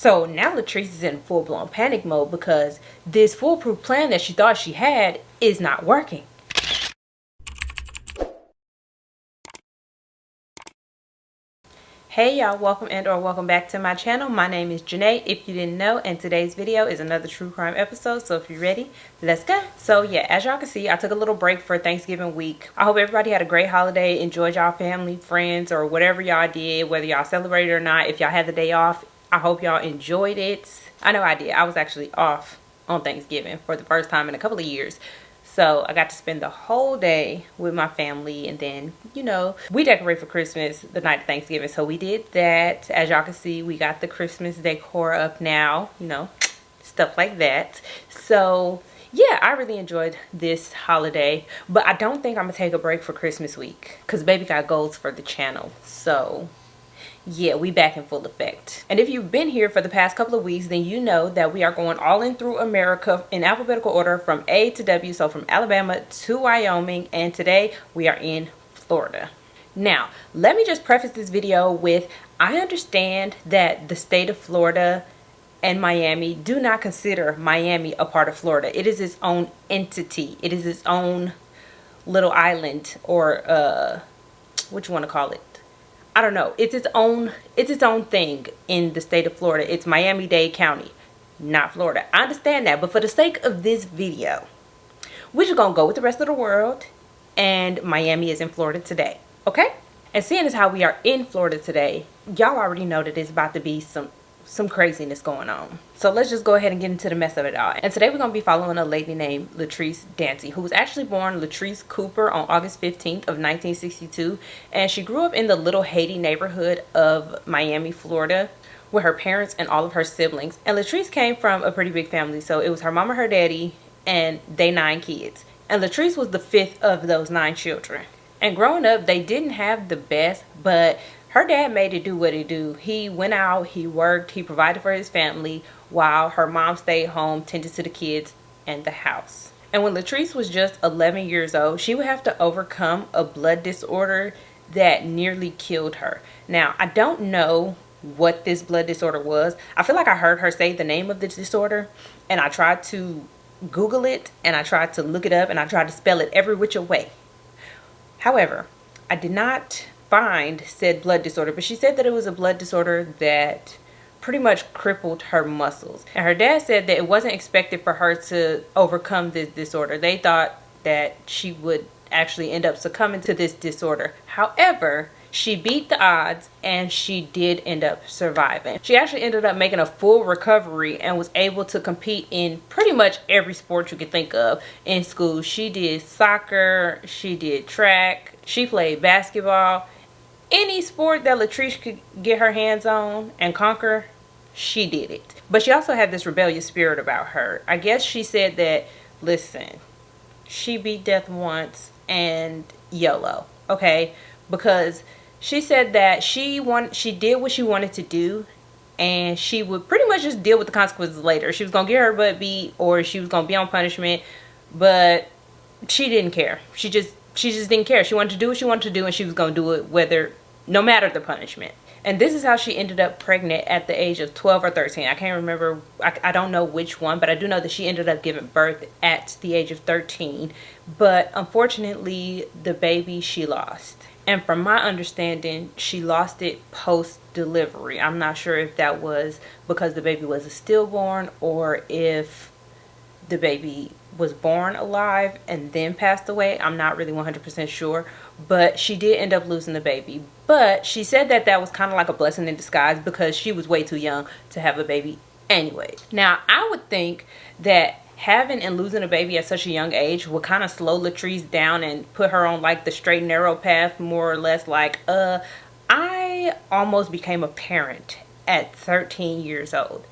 So now Latrice is in full-blown panic mode because this foolproof plan that she thought she had is not working. Hey y'all, welcome back to my channel. My name is Janae, if you didn't know, and today's video is another true crime episode. So if you're ready, let's go. So yeah, as y'all can see, I took a little break for Thanksgiving week. I hope everybody had a great holiday, enjoyed y'all family, friends, or whatever y'all did, whether y'all celebrated or not. If y'all had the day off, I hope y'all enjoyed it. I know I did. I was actually off on Thanksgiving for the first time in a couple of years. So I got to spend the whole day with my family, and then, you know, we decorate for Christmas the night of Thanksgiving. So we did that. As y'all can see, we got the Christmas decor up now, you know, stuff like that. So yeah, I really enjoyed this holiday, but I don't think I'm gonna take a break for Christmas week because baby got goals for the channel. So yeah, we back in full effect. And if you've been here for the past couple of weeks, then you know that we are going all in through America in alphabetical order from A to W. So from Alabama to Wyoming, and today we are in Florida. Now, let me just preface this video with, I understand that the state of Florida and Miami do not consider Miami a part of Florida. It is its own entity. It is its own little island, or what you want to call it. I don't know. It's its own thing in the state of Florida. It's Miami-Dade County, not Florida. I understand that, but for the sake of this video, we're just gonna go with the rest of the world, and Miami is in Florida today, okay? And seeing as how we are in Florida today, y'all already know that it's about to be some craziness going on. So let's just go ahead and get into the mess of it all. And today we're going to be following a lady named Latrice Dancy, who was actually born Latrice Cooper on August 15th of 1962. And she grew up in the Little Haiti neighborhood of Miami, Florida, with her parents and all of her siblings. And Latrice came from a pretty big family. So it was her mama, her daddy, and they 9 kids. And Latrice was the 5th of those 9 children. And growing up, they didn't have the best, but her dad made it do what it do. He went out, he worked, he provided for his family, while her mom stayed home, tended to the kids and the house. And when Latrice was just 11 years old, she would have to overcome a blood disorder that nearly killed her. Now, I don't know what this blood disorder was. I feel like I heard her say the name of the disorder, and I tried to Google it, and I tried to look it up, and I tried to spell it every which way. However, I did not find said blood disorder, but she said that it was a blood disorder that pretty much crippled her muscles. And her dad said that it wasn't expected for her to overcome this disorder. They thought that she would actually end up succumbing to this disorder. However, she beat the odds and she did end up surviving. She actually ended up making a full recovery and was able to compete in pretty much every sport you could think of in school. She did soccer, she did track, she played basketball. Any sport that Latrice could get her hands on and conquer, she did it. But she also had this rebellious spirit about her. I guess she said that, listen, she beat death once and YOLO, okay? Because she said that she did what she wanted to do, and she would pretty much just deal with the consequences later. She was going to get her butt beat, or she was going to be on punishment, but she didn't care. She just didn't care. She wanted to do what she wanted to do, and she was going to do it no matter the punishment. And this is how she ended up pregnant at the age of 12 or 13. I can't remember. I don't know which one, but I do know that she ended up giving birth at the age of 13. But unfortunately, the baby she lost. And from my understanding, she lost it post-delivery. I'm not sure if that was because the baby was a stillborn, or if the baby was born alive and then passed away. I'm not really 100% sure, but she did end up losing the baby. But she said that that was kind of like a blessing in disguise because she was way too young to have a baby anyway. Now, I would think that having and losing a baby at such a young age would kind of slow Latrice down and put her on like the straight and narrow path, more or less. Like, I almost became a parent at 13 years old.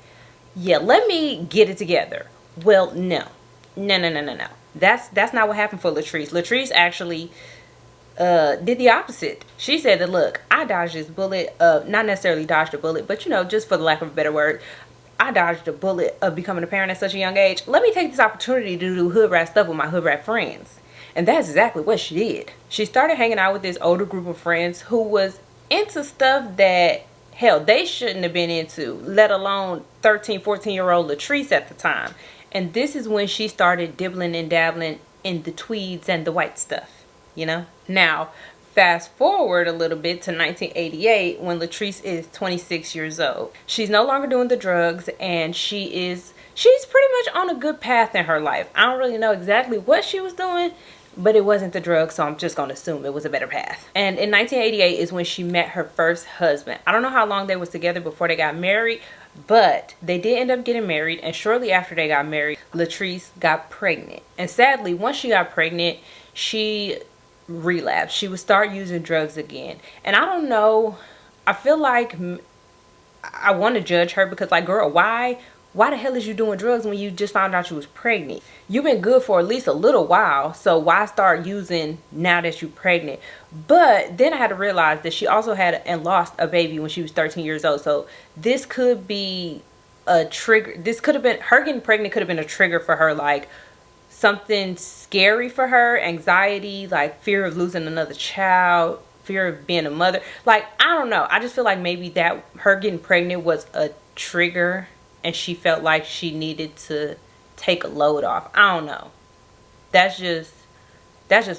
Yeah, let me get it together. Well, no. That's not what happened for Latrice. Latrice actually did the opposite. She said that, look, I dodged this bullet, not necessarily dodged a bullet, but you know, just for the lack of a better word, I dodged a bullet of becoming a parent at such a young age. Let me take this opportunity to do hood rat stuff with my hood rat friends. And that's exactly what she did. She started hanging out with this older group of friends who was into stuff that hell, they shouldn't have been into, let alone 13, 14-year-old Latrice at the time. And this is when she started dibbling and dabbling in the tweeds and the white stuff, you know? Now, fast forward a little bit to 1988 when Latrice is 26 years old. She's no longer doing the drugs, and she's pretty much on a good path in her life. I don't really know exactly what she was doing, but it wasn't the drugs, so I'm just going to assume it was a better path. And in 1988 is when she met her first husband. I don't know how long they was together before they got married, but they did end up getting married, and shortly after they got married, Latrice got pregnant. And sadly, once she got pregnant, she relapsed. She would start using drugs again. And I don't know, I feel like I want to judge her because, like, girl, why the hell is you doing drugs when you just found out you was pregnant? You've been good for at least a little while, so why start using now that you're pregnant? But then I had to realize that she also had and lost a baby when she was 13 years old. So this could be a trigger. This could have been, her getting pregnant could have been a trigger for her, like something scary for her, anxiety, like fear of losing another child, fear of being a mother. Like, I don't know. I just feel like maybe that her getting pregnant was a trigger, and she felt like she needed to take a load off. I don't know. That's just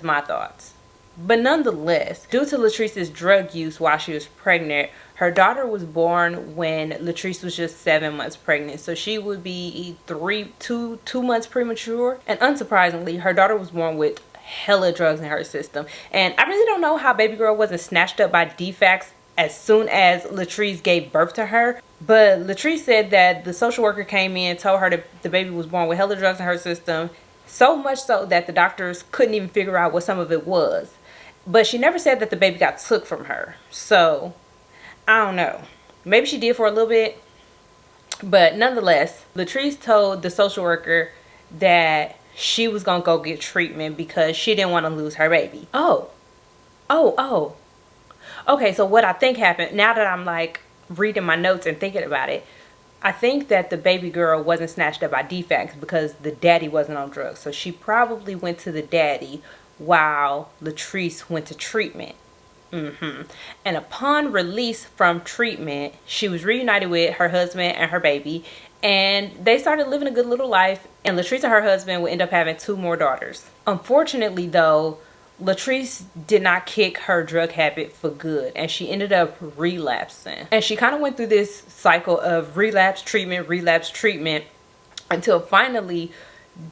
my thoughts. But nonetheless, due to Latrice's drug use while she was pregnant, her daughter was born when Latrice was just 7 months pregnant. So she would be two months premature. And unsurprisingly, her daughter was born with hella drugs in her system. And I really don't know how baby girl wasn't snatched up by DFACS as soon as Latrice gave birth to her. But Latrice said that the social worker came in, told her that the baby was born with hella drugs in her system, so much so that the doctors couldn't even figure out what some of it was. But she never said that the baby got took from her. So, I don't know. Maybe she did for a little bit. But nonetheless, Latrice told the social worker that she was going to go get treatment because she didn't want to lose her baby. Oh. Okay, so what I think happened, now that I'm like reading my notes and thinking about it, I think that the baby girl wasn't snatched up by DFACS because the daddy wasn't on drugs. So she probably went to the daddy while Latrice went to treatment. And upon release from treatment, she was reunited with her husband and her baby, and they started living a good little life. And Latrice and her husband would end up having 2 more daughters. Unfortunately though, Latrice did not kick her drug habit for good, and she ended up relapsing. And she kind of went through this cycle of relapse treatment until finally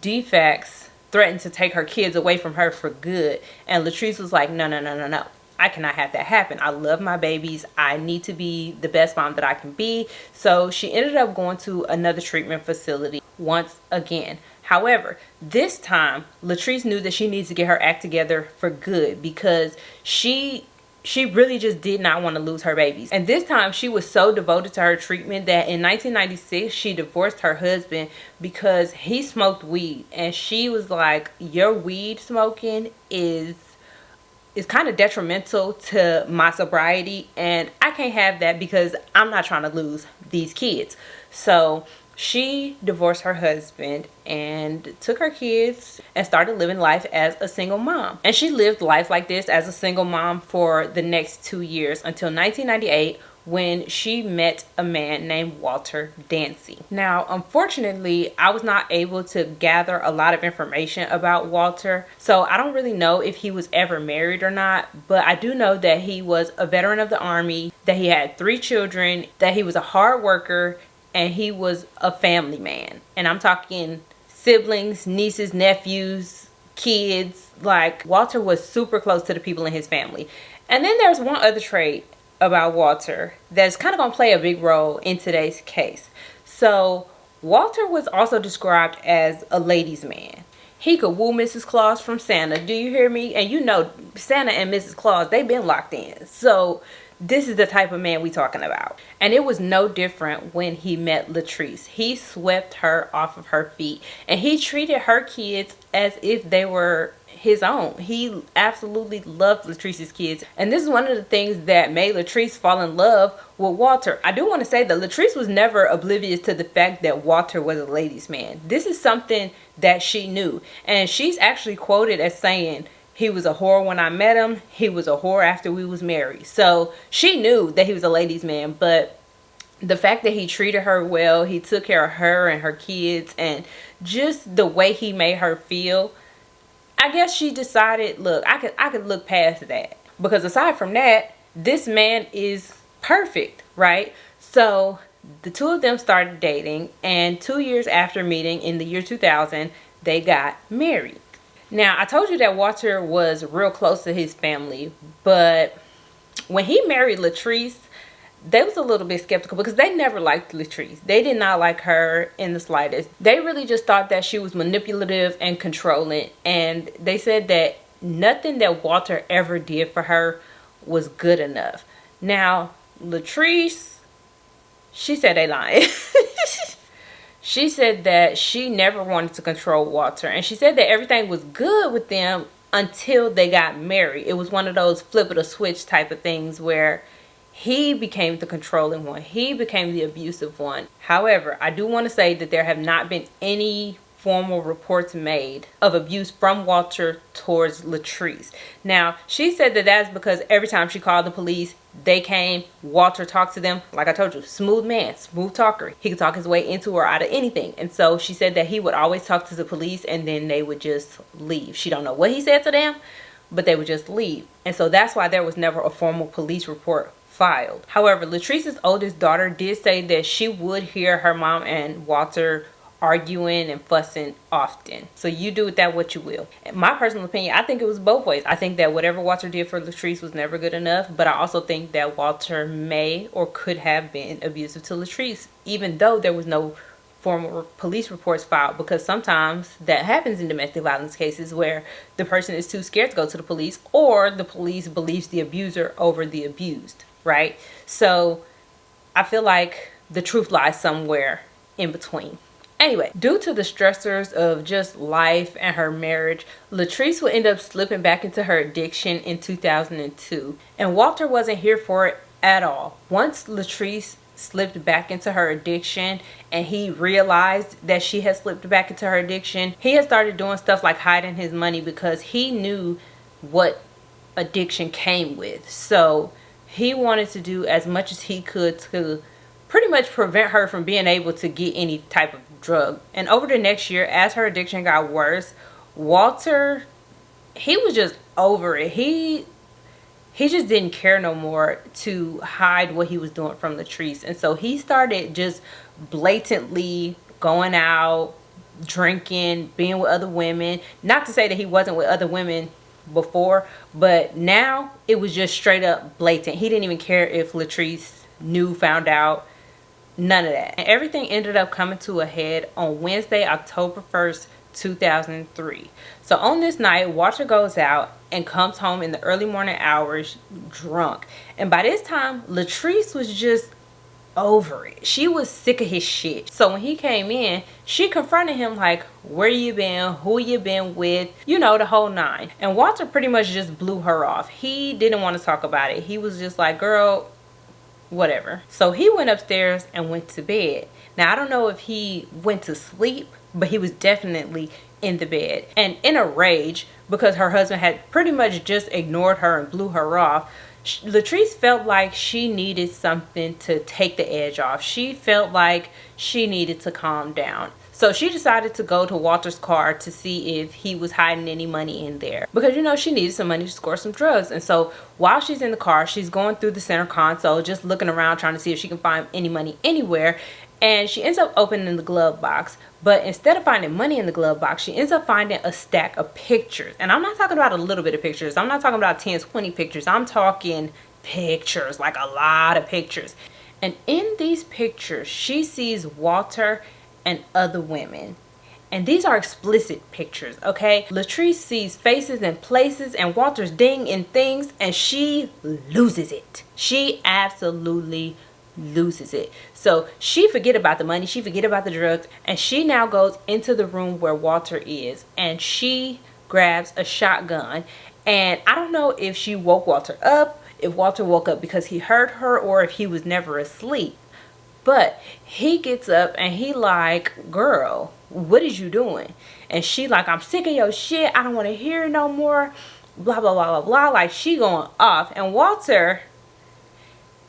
DFACS threatened to take her kids away from her for good. And Latrice was like, no. I cannot have that happen. I love my babies. I need to be the best mom that I can be. So she ended up going to another treatment facility once again. However, this time, Latrice knew that she needs to get her act together for good because she really just did not want to lose her babies. And this time, she was so devoted to her treatment that in 1996, she divorced her husband because he smoked weed. And she was like, your weed smoking is kind of detrimental to my sobriety, and I can't have that because I'm not trying to lose these kids. So she divorced her husband and took her kids and started living life as a single mom. And she lived life like this as a single mom for the next 2 years until 1998, when she met a man named Walter Dancy. Now, unfortunately, I was not able to gather a lot of information about Walter, so I don't really know if he was ever married or not, but I do know that he was a veteran of the Army, that he had 3 children, that he was a hard worker, and he was a family man. And I'm talking siblings, nieces, nephews, kids. Like, Walter was super close to the people in his family. And then there's one other trait about Walter that's kind of going to play a big role in today's case. So Walter was also described as a ladies' man. He could woo Mrs. Claus from Santa. Do you hear me? And you know, Santa and Mrs. Claus, they've been locked in. So this is the type of man we talking about. And it was no different when he met Latrice. He swept her off of her feet, and he treated her kids as if they were his own. He absolutely loved Latrice's kids, and this is one of the things that made Latrice fall in love with Walter. I do want to say that Latrice was never oblivious to the fact that Walter was a ladies' man. This is something that she knew, and she's actually quoted as saying, He was a whore when I met him. He was a whore after we was married. So she knew that he was a ladies' man, but the fact that he treated her well, he took care of her and her kids, and just the way he made her feel, I guess she decided, look, I could look past that. Because aside from that, this man is perfect, right? So the two of them started dating, and 2 years after meeting in the year 2000, they got married. Now, I told you that Walter was real close to his family, but when he married Latrice, they was a little bit skeptical because they never liked Latrice. They did not like her in the slightest. They really just thought that she was manipulative and controlling, and they said that nothing that Walter ever did for her was good enough. Now, Latrice, she said they lying. She said that she never wanted to control Walter, and she said that everything was good with them until they got married. It was one of those flip of the switch type of things where he became the controlling one. He became the abusive one. However, I do want to say that there have not been any formal reports made of abuse from Walter towards Latrice. Now, she said that that's because every time she called the police, they came, Walter talked to them. Like I told you, smooth man, smooth talker. He could talk his way into or out of anything. And so she said that he would always talk to the police and then they would just leave. She don't know what he said to them, but they would just leave. And so that's why there was never a formal police report filed. However, Latrice's oldest daughter did say that she would hear her mom and Walter arguing and fussing often. So you do with that what you will. In my personal opinion, I think it was both ways. I think that whatever Walter did for Latrice was never good enough, but I also think that Walter may or could have been abusive to Latrice, even though there was no formal police reports filed, because sometimes that happens in domestic violence cases where the person is too scared to go to the police, or the police believes the abuser over the abused, right? So I feel like the truth lies somewhere in between. Anyway, due to the stressors of just life and her marriage, Latrice would end up slipping back into her addiction in 2002. And Walter wasn't here for it at all. Once Latrice slipped back into her addiction and he realized that she had slipped back into her addiction, he had started doing stuff like hiding his money because he knew what addiction came with. So he wanted to do as much as he could to pretty much prevent her from being able to get any type of drug. And over the next year, as her addiction got worse, Walter, he was just over it. He just didn't care no more to hide what he was doing from Latrice. And so he started just blatantly going out, drinking, being with other women. Not to say that he wasn't with other women before, but now it was just straight up blatant. He didn't even care if Latrice knew, found out. None of that. And everything ended up coming to a head on Wednesday, October 1st, 2003. So on this night, Walter goes out and comes home in the early morning hours drunk. And by this time, Latrice was just over it. She was sick of his shit. So when he came in, she confronted him like, where you been? Who you been with? You know, the whole nine. And Walter pretty much just blew her off. He didn't want to talk about it. He was just like, girl, whatever. So he went upstairs and went to bed. Now, I don't know if he went to sleep, but he was definitely in the bed and in a rage because her husband had pretty much just ignored her and blew her off. Latrice felt like she needed something to take the edge off. She felt like she needed to calm down. So she decided to go to Walter's car to see if he was hiding any money in there. Because, you know, she needed some money to score some drugs. And so while she's in the car, she's going through the center console, just looking around, trying to see if she can find any money anywhere. And she ends up opening the glove box. But instead of finding money in the glove box, she ends up finding a stack of pictures. And I'm not talking about a little bit of pictures. I'm not talking about 10, 20 pictures. I'm talking pictures, like a lot of pictures. And in these pictures, she sees Walter and other women. And these are explicit pictures, okay? Latrice sees faces and places and Walter's ding in things, and she loses it. She absolutely loses it. So she forget about the money, she forget about the drugs, and she now goes into the room where Walter is, and she grabs a shotgun. And I don't know if she woke Walter up, if Walter woke up because he heard her, or if he was never asleep. But he gets up and he like, girl, what is you doing? And she like, I'm sick of your shit. I don't want to hear it no more. blah, blah, blah, blah, blah. Like, she going off. And Walter,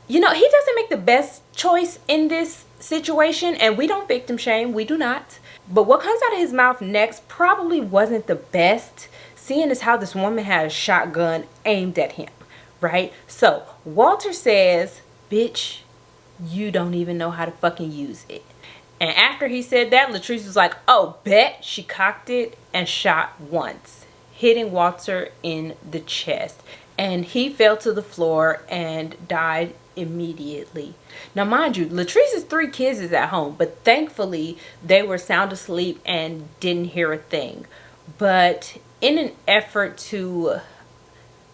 you know, he doesn't make the best choice in this situation. And we don't victim shame. We do not. But what comes out of his mouth next probably wasn't the best, seeing as how this woman had a shotgun aimed at him, right? So Walter says, bitch, you don't even know how to fucking use it. And after he said that, Latrice was like, oh, bet. She cocked it and shot once, hitting Walter in the chest. And he fell to the floor and died immediately. Now, mind you, Latrice's 3 kids is at home, but thankfully they were sound asleep and didn't hear a thing. But in an effort to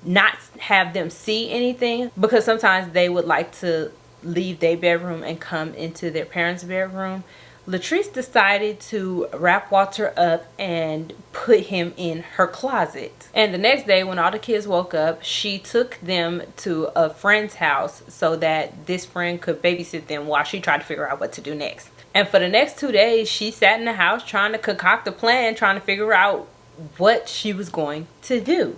not have them see anything, because sometimes they would like to leave their bedroom and come into their parents' bedroom, Latrice decided to wrap Walter up and put him in her closet. And the next day, when all the kids woke up, she took them to a friend's house so that this friend could babysit them while she tried to figure out what to do next. And for the next 2 days, she sat in the house trying to concoct a plan, trying to figure out what she was going to do.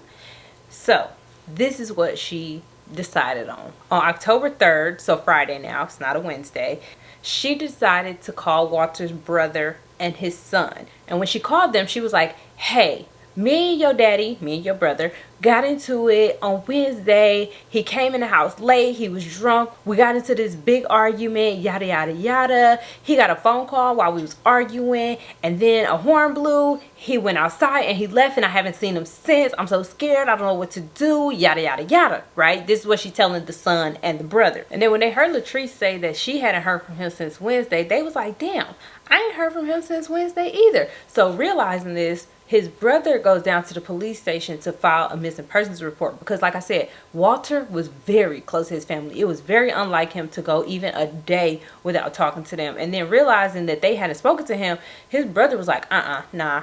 So this is what she decided on. On October 3rd, so Friday now, it's not a Wednesday, she decided to call Walter's brother and his son. And when she called them, she was like, hey, me and your daddy, me and your brother, got into it on Wednesday. He came in the house late. He was drunk. We got into this big argument, yada, yada, yada. He got a phone call while we was arguing, and then a horn blew. He went outside and he left, and I haven't seen him since. I'm so scared. I don't know what to do, yada, yada, yada, right? This is what she's telling the son and the brother. And then when they heard Latrice say that she hadn't heard from him since Wednesday, they was like, damn, I ain't heard from him since Wednesday either. So realizing this, his brother goes down to the police station to file a missing persons report because, like I said, Walter was very close to his family. It was very unlike him to go even a day without talking to them. And then realizing that they hadn't spoken to him, his brother was like, nah,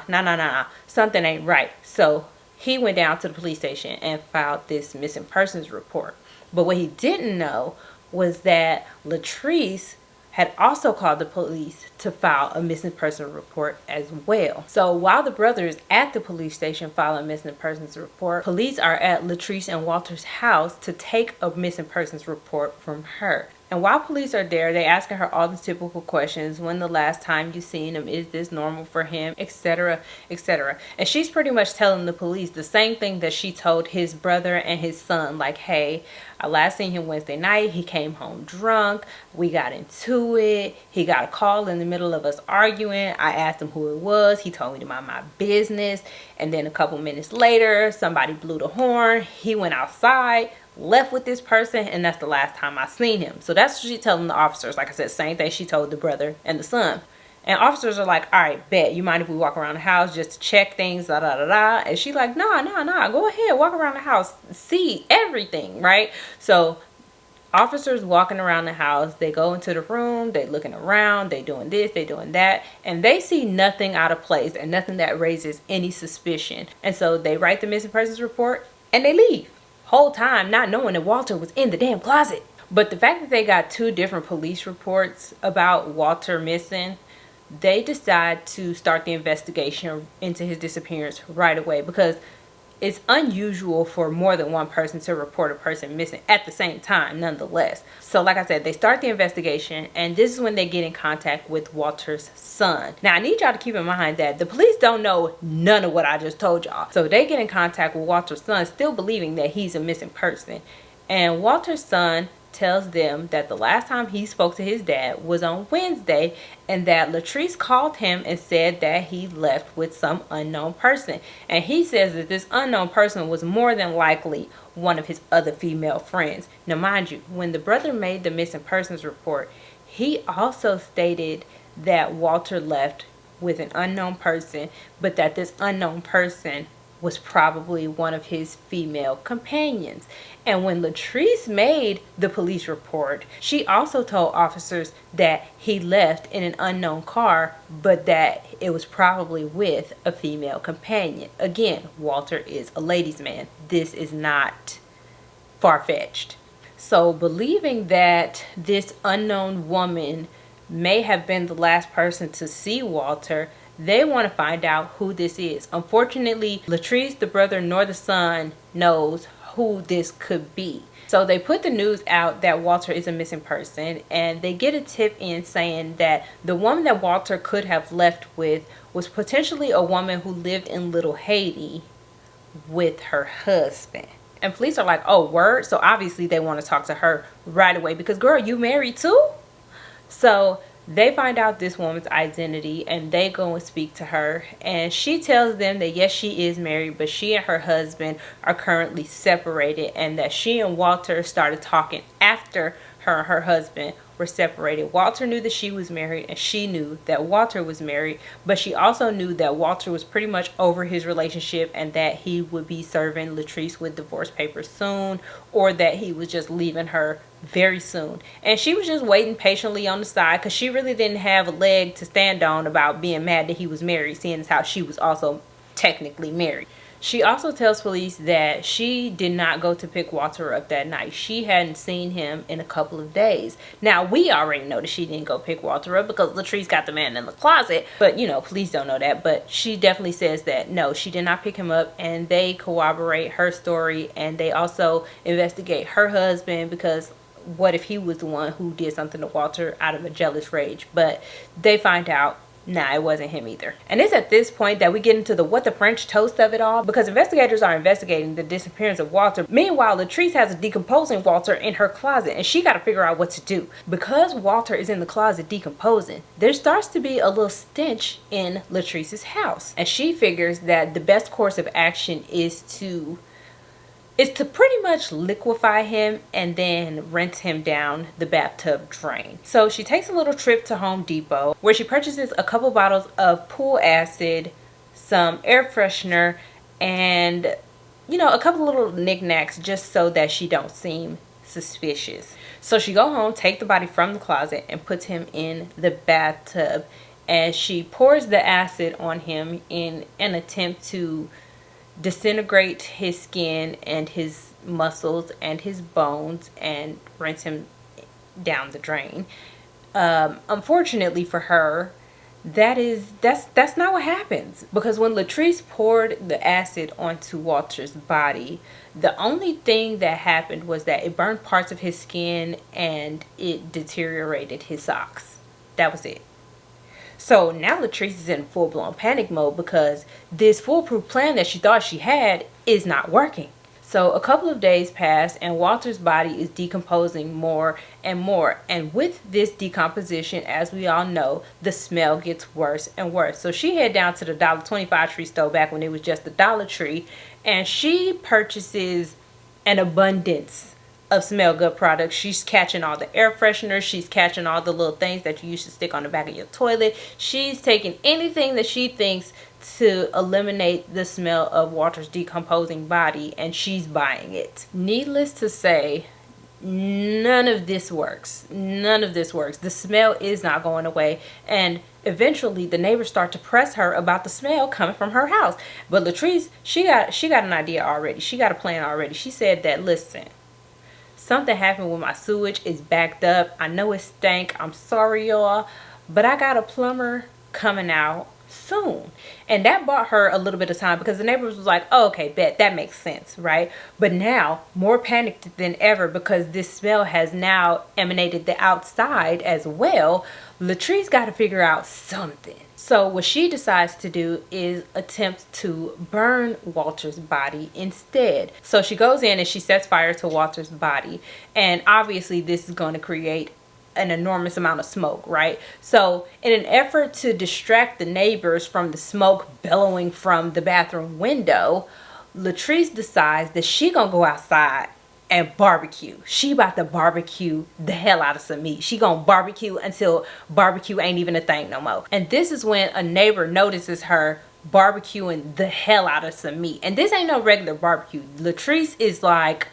something ain't right. So he went down to the police station and filed this missing persons report. But what he didn't know was that Latrice had also called the police to file a missing person report as well. So while the brother is at the police station filing a missing persons report, police are at Latrice and Walter's house to take a missing persons report from her. And while police are there, they asking her all the typical questions. When the last time you seen him? Is this normal for him? Etc, etc. And she's pretty much telling the police the same thing that she told his brother and his son. Like, hey, I last seen him Wednesday night. He came home drunk. We got into it. He got a call in the middle of us arguing. I asked him who it was. He told me to mind my business. And then a couple minutes later, somebody blew the horn. He went outside, left with this person, and that's the last time I seen him. So that's what she's telling the officers. Like I said, same thing she told the brother and the son. And officers are like, all right, bet. You mind if we walk around the house just to check things, da da da da. And she's like, nah, go ahead, walk around the house, see everything, right? So officers walking around the house, they go into the room, they looking around, they doing this, they doing that, and they see nothing out of place and nothing that raises any suspicion. And so they write the missing persons report and they leave. Whole time not knowing that Walter was in the damn closet. But the fact that they got 2 different police reports about Walter missing, they decide to start the investigation into his disappearance right away, because it's unusual for more than one person to report a person missing at the same time, nonetheless. So like I said, they start the investigation, and this is when they get in contact with Walter's son. Now, I need y'all to keep in mind that the police don't know none of what I just told y'all. So they get in contact with Walter's son, still believing that he's a missing person. And Walter's son tells them that the last time he spoke to his dad was on Wednesday, and that Latrice called him and said that he left with some unknown person. And he says that this unknown person was more than likely one of his other female friends. Now, mind you, when the brother made the missing persons report, he also stated that Walter left with an unknown person, but that this unknown person was probably one of his female companions. And when Latrice made the police report, she also told officers that he left in an unknown car, but that it was probably with a female companion. Again, Walter is a ladies' man. This is not far-fetched. So believing that this unknown woman may have been the last person to see Walter, they want to find out who this is. Unfortunately, Latrice, the brother, nor the son knows who this could be. So they put the news out that Walter is a missing person, and they get a tip in saying that the woman that Walter could have left with was potentially a woman who lived in Little Haiti with her husband. And police are like, oh, word? So obviously they want to talk to her right away because, girl, you married too? So they find out this woman's identity and they go and speak to her, and she tells them that yes, she is married, but she and her husband are currently separated, and that she and Walter started talking after her and her husband were separated. Walter knew that she was married and she knew that Walter was married, but she also knew that Walter was pretty much over his relationship and that he would be serving Latrice with divorce papers soon, or that he was just leaving her very soon. And she was just waiting patiently on the side because she really didn't have a leg to stand on about being mad that he was married, seeing as how she was also technically married. She also tells police that she did not go to pick Walter up that night. She hadn't seen him in a couple of days. Now, we already know that she didn't go pick Walter up because Latrice got the man in the closet. But, you know, police don't know that. But she definitely says that, no, she did not pick him up. And they corroborate her story. And they also investigate her husband because what if he was the one who did something to Walter out of a jealous rage? But they find out, nah, it wasn't him either. And it's at this point that we get into the what the French toast of it all, because investigators are investigating the disappearance of Walter. Meanwhile, Latrice has a decomposing Walter in her closet, and she got to figure out what to do. Because Walter is in the closet decomposing, there starts to be a little stench in Latrice's house. And she figures that the best course of action is to pretty much liquefy him and then rinse him down the bathtub drain. So she takes a little trip to Home Depot where she purchases a couple bottles of pool acid, some air freshener, and, you know, a couple little knickknacks just so that she don't seem suspicious. So she go home, take the body from the closet, and puts him in the bathtub. And she pours the acid on him in an attempt to disintegrate his skin and his muscles and his bones and rinse him down the drain. Unfortunately for her, that's not what happens, because when Latrice poured the acid onto Walter's body, the only thing that happened was that it burned parts of his skin and it deteriorated his socks. That was it. So now Latrice is in full-blown panic mode because this foolproof plan that she thought she had is not working. So a couple of days pass and Walter's body is decomposing more and more. And with this decomposition, as we all know, the smell gets worse and worse. So she head down to the $1.25 tree store back when it was just the Dollar Tree, and she purchases an abundance of smell good products. She's catching all the air fresheners, she's catching all the little things that you used to stick on the back of your toilet. She's taking anything that she thinks to eliminate the smell of Walter's decomposing body, and she's buying it. Needless to say, none of this works. None of this works. The smell is not going away, and eventually the neighbors start to press her about the smell coming from her house. But Latrice, she got an idea already. She got a plan already. She said that, listen, something happened with my sewage. It's backed up. I know it stank. I'm sorry, y'all, but I got a plumber coming out soon. And that bought her a little bit of time because the neighbors was like, oh, okay, bet, that makes sense, right? But now, more panicked than ever because this smell has now emanated the outside as well, Latrice got to figure out something. So what she decides to do is attempt to burn Walter's body instead. So she goes in and she sets fire to Walter's body. And obviously this is going to create an enormous amount of smoke, right? So in an effort to distract the neighbors from the smoke bellowing from the bathroom window, Latrice decides that she gonna go outside and barbecue. She about to barbecue the hell out of some meat. She gonna barbecue until barbecue ain't even a thing no more. And this is when a neighbor notices her barbecuing the hell out of some meat. And this ain't no regular barbecue. Latrice is like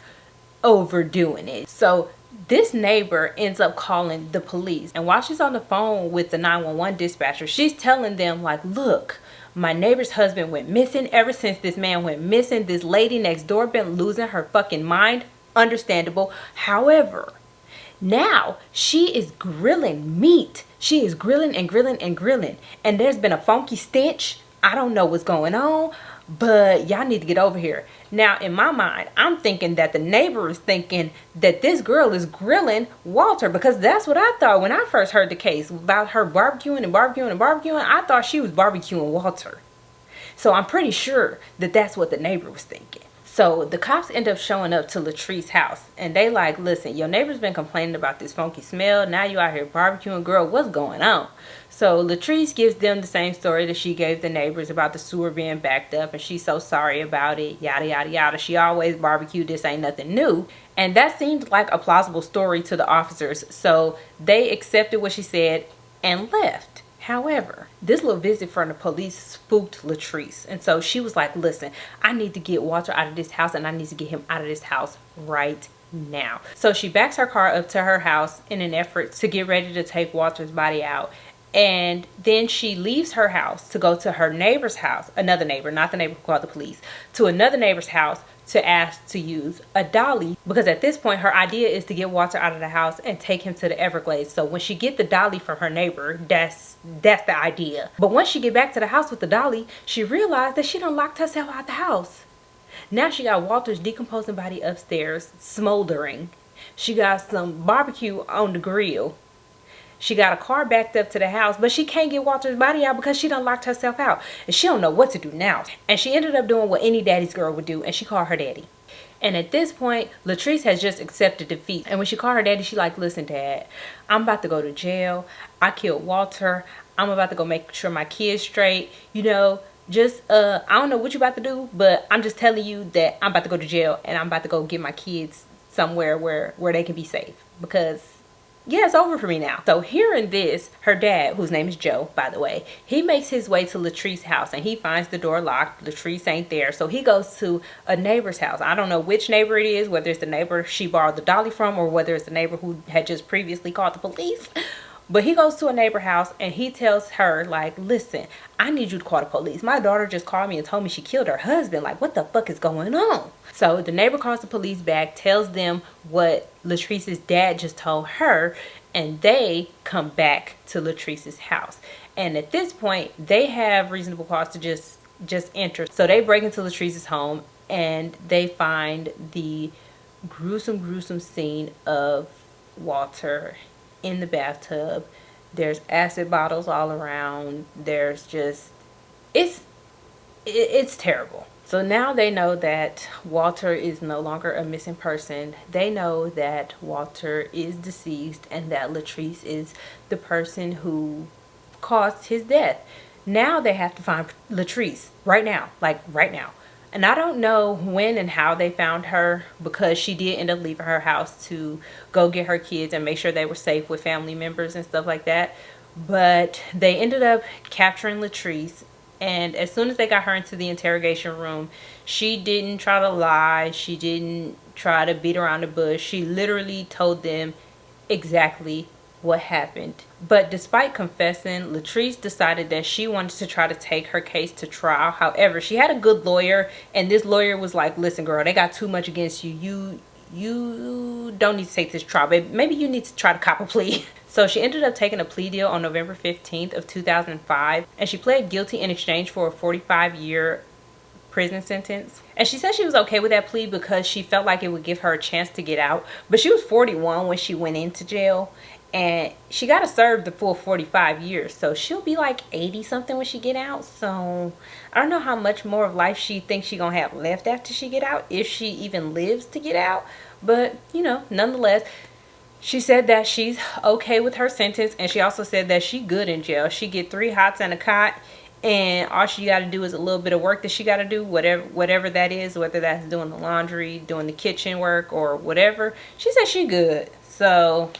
overdoing it. So this neighbor ends up calling the police, and while she's on the phone with the 911 dispatcher, she's telling them like, look, my neighbor's husband went missing. Ever since this man went missing, this lady next door been losing her fucking mind. Understandable. However, now she is grilling meat. She is grilling and grilling and grilling, and there's been a funky stench. I don't know what's going on, but y'all need to get over here. Now, in my mind, I'm thinking that the neighbor is thinking that this girl is grilling Walter, because that's what I thought when I first heard the case about her barbecuing and barbecuing and barbecuing. I thought she was barbecuing Walter. So I'm pretty sure that that's what the neighbor was thinking. So the cops end up showing up to Latrice's house, and they like, listen, your neighbor's been complaining about this funky smell. Now you out here barbecuing, girl, what's going on? So Latrice gives them the same story that she gave the neighbors about the sewer being backed up, and she's so sorry about it, yada, yada, yada. She always barbecued, this ain't nothing new. And that seemed like a plausible story to the officers, so they accepted what she said and left. However, this little visit from the police spooked Latrice. And so she was like, listen, I need to get Walter out of this house, and I need to get him out of this house right now. So she backs her car up to her house in an effort to get ready to take Walter's body out. And then she leaves her house to go to her neighbor's house, another neighbor, not the neighbor who called the police, to another neighbor's house to ask to use a dolly, because at this point her idea is to get Walter out of the house and take him to the Everglades. So when she get the dolly from her neighbor, that's the idea. But once she get back to the house with the dolly, she realized that she done locked herself out the house. Now she got Walter's decomposing body upstairs smoldering. She got some barbecue on the grill. She got a car backed up to the house, but she can't get Walter's body out because she done locked herself out. And she don't know what to do now. And she ended up doing what any daddy's girl would do, and she called her daddy. And at this point, Latrice has just accepted defeat. And when she called her daddy, she like, listen, Dad, I'm about to go to jail. I killed Walter. I'm about to go make sure my kid's straight. You know, just, I don't know what you about to do, but I'm just telling you that I'm about to go to jail, and I'm about to go get my kids somewhere where they can be safe. Because yeah, it's over for me now. So hearing this, her dad, whose name is Joe, by the way, he makes his way to Latrice's house, and he finds the door locked. Latrice ain't there. So he goes to a neighbor's house. I don't know which neighbor it is, whether it's the neighbor she borrowed the dolly from, or whether it's the neighbor who had just previously called the police. But he goes to a neighbor's house, and he tells her, like, listen, I need you to call the police. My daughter just called me and told me she killed her husband. Like, what the fuck is going on? So the neighbor calls the police back, tells them what Latrice's dad just told her, and they come back to Latrice's house. And at this point, they have reasonable cause to just enter. So they break into Latrice's home, and they find the gruesome scene of Walter in the bathtub. There's acid bottles all around. There's just, it's terrible. So now they know that Walter is no longer a missing person. They know that Walter is deceased, and that Latrice is the person who caused his death. Now they have to find Latrice right now, like right now. And I don't know when and how they found her, because she did end up leaving her house to go get her kids and make sure they were safe with family members and stuff like that. But they ended up capturing Latrice. And as soon as they got her into the interrogation room, she didn't try to lie. She didn't try to beat around the bush. She literally told them exactly what happened. But despite confessing, Latrice decided that she wanted to try to take her case to trial. However, she had a good lawyer, and this lawyer was like, listen, girl, they got too much against you. You don't need to take this trial, but maybe you need to try to cop a plea. So she ended up taking a plea deal on November 15th of 2005, and she pled guilty in exchange for a 45-year prison sentence. And she said she was okay with that plea because she felt like it would give her a chance to get out. But she was 41 when she went into jail, and she got to serve the full 45 years. So she'll be like 80 something when she get out. So I don't know how much more of life she thinks she gonna have left after she get out, if she even lives to get out. But you know, nonetheless, she said that she's okay with her sentence, and she also said that she good in jail. She get 3 hots and a cot, and all she got to do is a little bit of work that she got to do, whatever that is, whether that's doing the laundry, doing the kitchen work, or whatever. She said she good. So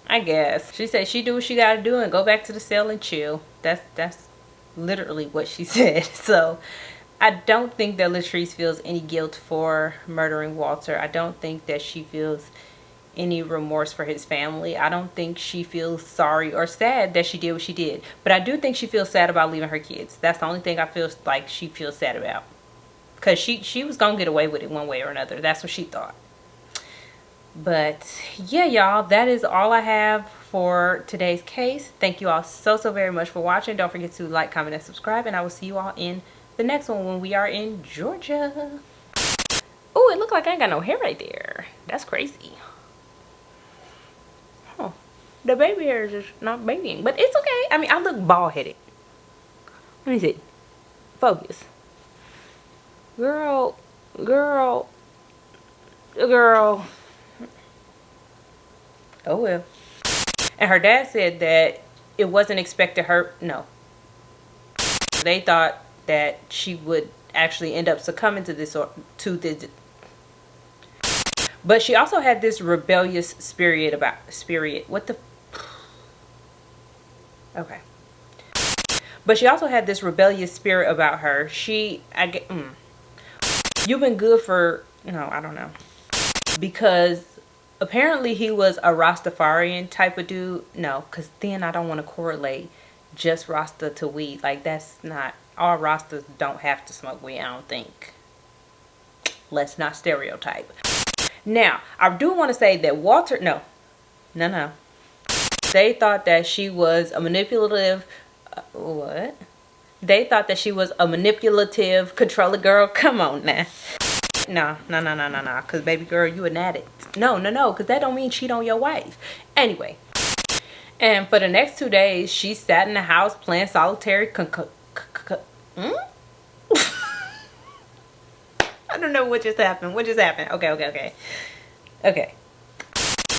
I guess she said she do what she got to do and go back to the cell and chill. That's literally what she said. So I don't think that Latrice feels any guilt for murdering Walter. I don't think that she feels any remorse for his family. I don't think she feels sorry or sad that she did what she did. But I do think she feels sad about leaving her kids. That's the only thing I feel like she feels sad about. Because she was going to get away with it one way or another. That's what she thought. But yeah, y'all, that is all I have for today's case. Thank you all so very much for watching. Don't forget to like, comment, and subscribe, and I will see you all in the next one when we are in Georgia. Oh, it looked like I ain't got no hair right there. That's crazy. Huh. The baby hair is just not babying, but it's okay. I mean, I look bald-headed. Let me see. Focus. Girl. Oh well. And her dad said that it wasn't expected her. No. They thought that she would actually end up succumbing to this but she also had this rebellious spirit what the okay. But she also had this rebellious spirit about her. You've been good for, no, I don't know. Because apparently he was a Rastafarian type of dude. No, because then I don't want to correlate just Rasta to weed. Like, that's not, all Rastas don't have to smoke weed, I don't think. Let's not stereotype. Now, I do want to say that Walter, no. They thought that she was a manipulative, what? They thought that she was a manipulative controller girl. Come on now. No. Because baby girl, you an addict. No. Because that don't mean cheat on your wife. Anyway. And for the next 2 days, she sat in the house playing solitary I don't know what just happened. Okay.